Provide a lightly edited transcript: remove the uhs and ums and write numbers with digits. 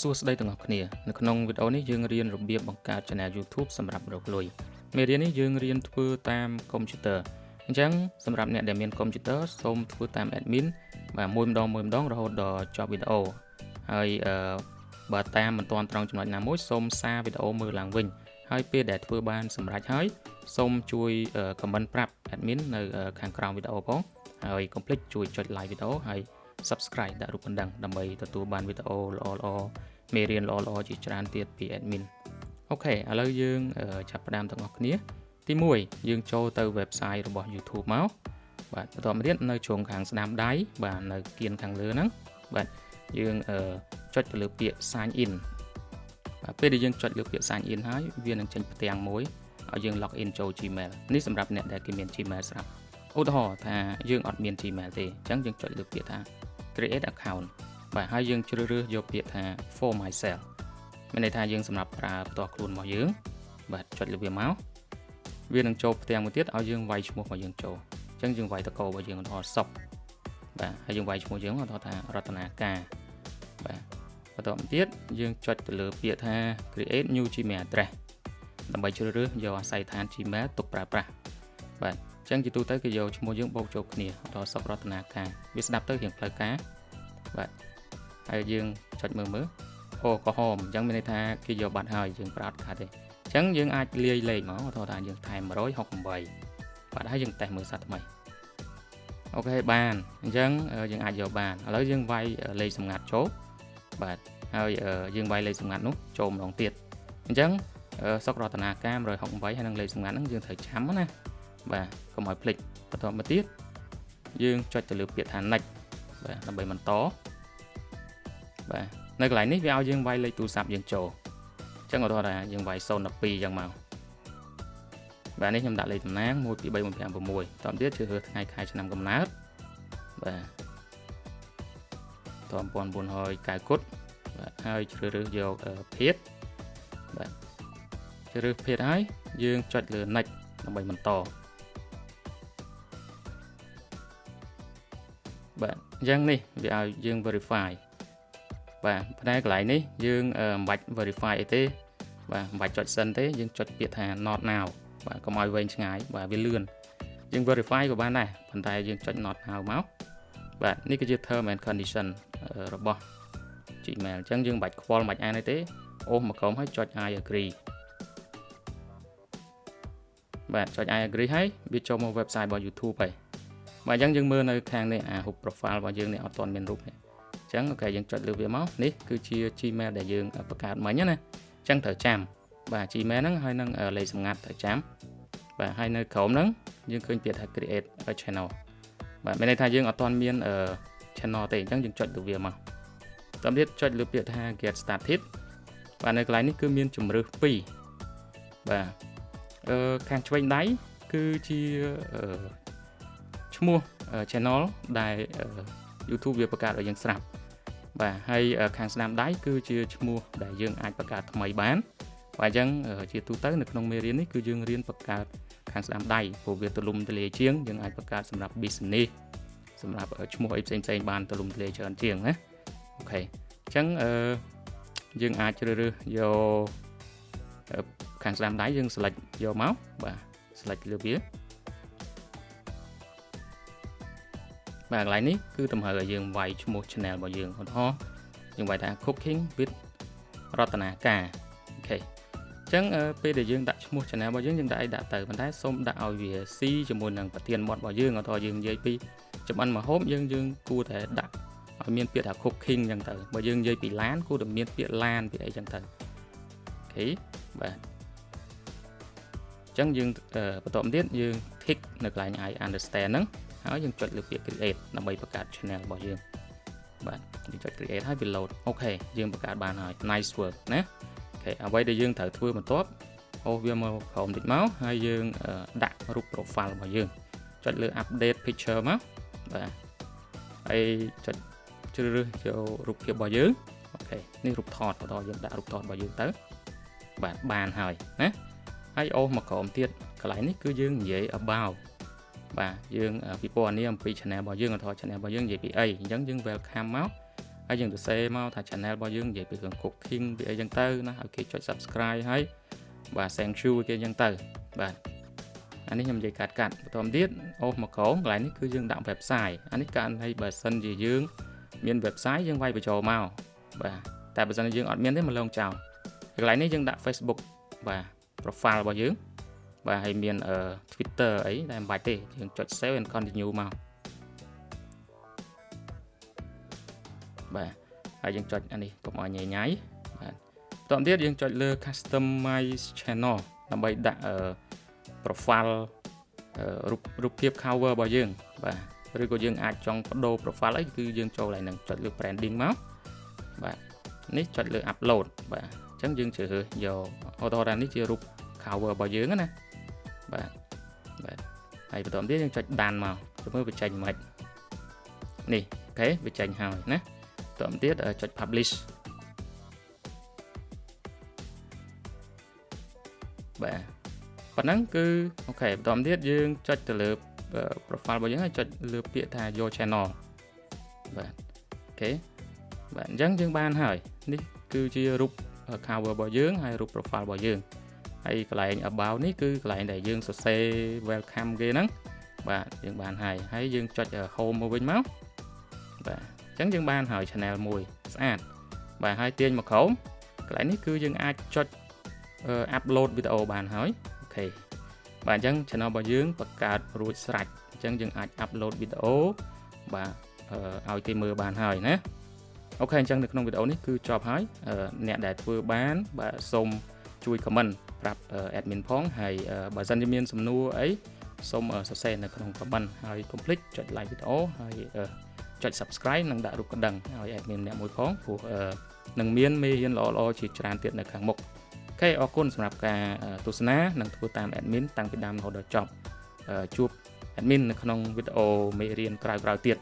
សួស្តីទាំងអស់គ្នានៅក្នុងវីដេអូនេះយើងរៀនរបៀបបង្កើត Channel YouTube សម្រាប់រកលុយមេរៀននេះយើងរៀនធ្វើតាមកុំព្យូទ័រអញ្ចឹងសម្រាប់អ្នកដែលមានកុំព្យូទ័រសូមធ្វើតាម admin បាទមួយម្ដងរហូតដល់ចប់វីដេអូហើយបើតាមមិនទាន់ត្រង់ចំណុចណាមួយសូមសារវីដេអូមើលឡើងវិញហើយពេលដែលធ្វើបានសម្រេចហើយសូមជួយ comment ប្រាប់ admin នៅខាងក្រោមវីដេអូផងហើយកុំភ្លេចជួយចុច like វីដេអូហើយ subscribe ដាក់រូបកណ្ដឹងដើម្បីទទួលបានវីដេអូល្អៗមេរៀនល្អៗជាច្រើនទៀតពី admin អូខេឥឡូវយើងចាប់ផ្ដើមទាំងអស់គ្នាទី1យើងចូលទៅ website របស់ YouTube មកបាទបន្តមកទៀតនៅជ្រុងខាងស្ដាំដៃបាទនៅគៀនខាងលើហ្នឹងបាទយើងចុចទៅលើពាក្យ sign in បាទពេលដែលយើងចុចលើពាក្យ sign in ហើយវានឹងចេញផ្ទាំងមួយឲ្យយើង log in ចូល Gmail នេះសម្រាប់អ្នកដែលគេមាន Gmail ស្រាប់ឧទាហរណ៍ថាយើងអត់មាន Gmail ទេអញ្ចឹងយើងចុចលើពាក្យថា create account បាទហើយយើងជ្រើសរើសយកពាក្យថា for myself មានន័យថាយើងសម្រាប់ប្រើផ្ទាល់ខ្លួនរបស់យើងបាទចុចលើវាមកវានឹងចូលផ្ទាំងមួយទៀតឲ្យយើងវាយឈ្មោះរបស់យើងចូលអញ្ចឹងយើងវាយតករបស់យើងឧទាហរណ៍សុកបាទហើយយើងវាយឈ្មោះយើងឧទាហរណ៍ថារតនាការបាទបន្តមកទៀតយើងចុចទៅលើពាក្យថា create new Gmail address ដើម្បីជ្រើសរើសយកអាស័យដ្ឋាន Gmail ទុកប្រើប្រាស់បាទអញ្ចឹងជាទូទៅគេយកឈ្មោះយើងបូកចូលគ្នាដល់សុករតនាការវាស្ដាប់ទៅរៀងផ្លូវការបាទហើយយើងចុចមើលអូក្រហមអញ្ចឹងមានន័យថាគេយកបាត់ហើយយើងប្រើអត់ខាតទេអញ្ចឹងយើងអាចលាយលេខមកថាយើងថែម168បាទហើយយើងតេស្តមើលសាថ្មីអូខេបានអញ្ចឹងយើងអាចយកបានឥឡូវយើងវាយលេខសម្ងាត់ចូលបាទហើយយើងវាយលេខសម្ងាត់នោះចូលម្ដងទៀតអញ្ចឹងសុករតនាការ168ហើយនឹងលេខសម្ងាត់ហ្នឹងយើងត្រូវចាំណាបាទកុំឲ្យភ្លេចបន្តមកទៀតយើងចុចទៅលើពាក្យថា next បាទដើម្បីបន្តបាទនៅកន្លែងនេះវាឲ្យយើងវាយលេខទូរស័ព្ទយើងចូលអញ្ចឹងឧទាហរណ៍ថាយើងវាយ012អញ្ចឹងមកបាទនេះខ្ញុំដាក់លេខតំណាង1 2 3 4 5 6តទៅទៀតជ្រើសរើសថ្ងៃខែឆ្នាំកំណើតបាទត1990គត់បាទហើយជ្រើសរើសយកភេទបាទជ្រើសរើសភេទហើយយើងចុចលើ next ដើម្បីបន្តបាទអញ្ចឹងនេះវាឲ្យយើង verify បាទផ្នែកកន្លែងនេះយើងមិនបាច់ verify អីទេបាទមិនបាច់ចុចសិនទេយើងចុចពាក្យថា not now បាទកុំឲ្យវែងឆ្ងាយបាទវាលឿនយើង verify ក៏បានដែរប៉ុន្តែយើងចុច not now មកបាទនេះគឺជា term and condition របស់ Gmail អញ្ចឹងយើងមិនបាច់ខ្វល់មិនបាច់អានអីទេអូសមកក្រុមហើយចុច I agree បាទចុច I agree ហើយវាចូលមក website របស់ YouTube ហើយបាទអញ្ចឹងយើងមើលនៅខាងនេះអារូប profile របស់យើងនេះអត់ទាន់មានរូបទេអញ្ចឹងអូខេយើងចុចលើវាមកនេះគឺជា Gmail ដែលយើងបង្កើតមិញណាអញ្ចឹងត្រូវចាំបាទ Gmail ហ្នឹងហើយនឹងលេខសម្ងាត់ត្រូវចាំបាទហើយនៅក្រោមហ្នឹងយើងឃើញពាក្យថា create a channel បាទមានន័យថាយើងអត់ទាន់មានchannel ទេអញ្ចឹងយើងចុចលើវាមកតាមទៀតចុចលើពាក្យថា get started បាទនៅកន្លែងនេះគឺមានជម្រើស2បាទខាងឆ្វេងដៃគឺជាឈ្មោះ channel ដែល YouTube វាបង្កើតឲ្យយើងស្រាប់បាទហើយខាងស្ដាំដៃគឺជាឈ្មោះដែលយើងអាចបង្កើតថ្មីបានបាទអញ្ចឹងជាទូទៅនៅក្នុងមេរៀននេះគឺយើងរៀនបង្កើតខាងស្ដាំដៃព្រោះវាទូលំទូលាយជាងយើងអាចបង្កើតសម្រាប់ business សម្រាប់ឈ្មោះអីផ្សេងៗបានទូលំទូលាយច្រើនជាងណាអូខេអញ្ចឹងយើងអាចជ្រើសរើសយកខាងស្ដាំដៃយើង select យកមកបាទ select លើវាបាទកន្លែងនេះគឺតម្រូវឲ្យយើងវាយឈ្មោះ channel របស់យើងឧទាហរណ៍យើងវាយថា cooking with រតនាការអូខេអញ្ចឹងពេលដែលយើងដាក់ឈ្មោះ channel របស់យើងដាក់អីដាក់ទៅប៉ុន្តែសូមដាក់ឲ្យវាស៊ីជាមួយនឹងប្រធានបទរបស់យើងឧទាហរណ៍យើងនិយាយពីចម្អិនម្ហូបយើងគួរតែដាក់ឲ្យមានពាក្យថា cooking អញ្ចឹងទៅបើយើងនិយាយពីឡានគួរតែមានពាក្យឡានពីអីអញ្ចឹងទៅអូខេបាទអញ្ចឹងយើងបន្តមកទៀតយើង tick នៅកន្លែង I understand ហ្នឹងហើយយើងចុចលើពាក្យ create ដើម្បីបង្កើត channel របស់យើងបាទយើងចុច create ហើយវា load អូខេយើងបង្កើតបានហើយ nice work ណាអូខេអ្វីដែលយើងត្រូវធ្វើបន្ទាប់អូសវាមកក្រោមតិចមកហើយយើងដាក់រូប profile របស់យើងចុចលើ update picture មកបាទហើយចុចជ្រើសរើសយករូបភាពរបស់យើងអូខេនេះរូបថតបន្តយើងដាក់រូបថតរបស់យើងទៅបាទបានហើយណាហើយអូសមកក្រោមទៀតកន្លែងនេះគឺយើងនិយាយ about បាទយើងពិពណ៌នាអំពី channel របស់យើងអត់ថត channel របស់យើងនិយាយពីអីអញ្ចឹងយើង welcome មក ហើយយើងទៅសេមកថា channel របស់យើងនិយាយពីរឿង cooking ពីអីចឹងទៅណាឲ្យគេចុច subscribe ហើយបាទ thank you គេចឹងទៅបាទអានេះខ្ញុំនិយាយកាត់បន្តទៀតអូសមកក្រោមកន្លែងនេះគឺយើងដាក់ website អានេះករណីបើសិនជាយើងមាន website យើងវាយបញ្ចូលមកបាទតែបើសិនជាយើងអត់មានទេមកលងចោលកន្លែងនេះយើងដាក់ Facebook បាទ profile របស់យើងបាទហើយមានTwitter អីតែមិនបាច់ទេយើងចុច save and continue មកបាទហើយយើងចុចអានេះកុំឲ្យញ៉ៃញ៉ៃបាទបន្តទៀតយើងចុចលើ customize channel ដើម្បីដាក់ profile រូបភាព cover របស់យើងបាទឬក៏យើងអាចចង់បដូរ profile អីគឺយើងចូលឡើងនឹងចុចលើ branding មកបាទនេះចុចលើ upload បាទអញ្ចឹងយើងជ្រើសរើសយកឧទាហរណ៍នេះជារូប cover របស់យើងណាបាទហើយបន្តទៀតយើងចុចដានមកទៅមើលវាចេញមិននេះអូខេវាចេញហើយណាបន្តទៀតចុច publish បាទប៉ុណ្ណឹងគឺអូខេបន្តទៀតយើងចុចទៅលើ profile របស់យើងហើយចុចលើពាក្យថា your channel បាទអូខេបាទអញ្ចឹងយើងបានហើយនេះគឺជារូប cover របស់យើងហើយរូប profile របស់យើងហើយកន្លែង about នេះគឺកន្លែងដែលយើងសរសេរ welcome គេហ្នឹងបាទយើងបានហើយយើងចុច home មកវិញមកបាទអញ្ចឹងយើងបានហើយ channel មួយស្អាតបាទហើយទាញមកក្រោមកន្លែងនេះគឺយើងអាចចុច upload វីដេអូបានហើយអូខេបាទអញ្ចឹង channel របស់យើងបង្កើតរួចស្រេចអញ្ចឹងយើងអាច upload វីដេអូបាទឲ្យគេមើលបានហើយណាអូខេអញ្ចឹងនៅក្នុងវីដេអូនេះគឺចប់ហើយអ្នកដែលធ្វើបានបាទសូមជួយ comment ប្រាប់ admin ផងហើយបើសិនជាមានសំណួរអីសូមសរសេរនៅក្នុង comment ហើយកុំភ្លេចចុច like វីដេអូហើយចុច subscribe និងដាក់រូបកណ្ដឹងឲ្យ admin អ្នកមួយផងព្រោះនឹងមានមេរៀនល្អៗជាច្រើនទៀតនៅខាងមុខអូខេអរគុណសម្រាប់ការទស្សនានិងធ្វើតាម admin តាំងពីដើមរហូតដល់ចប់ជួប admin នៅក្នុងវីដេអូមេរៀនក្រោយៗទៀត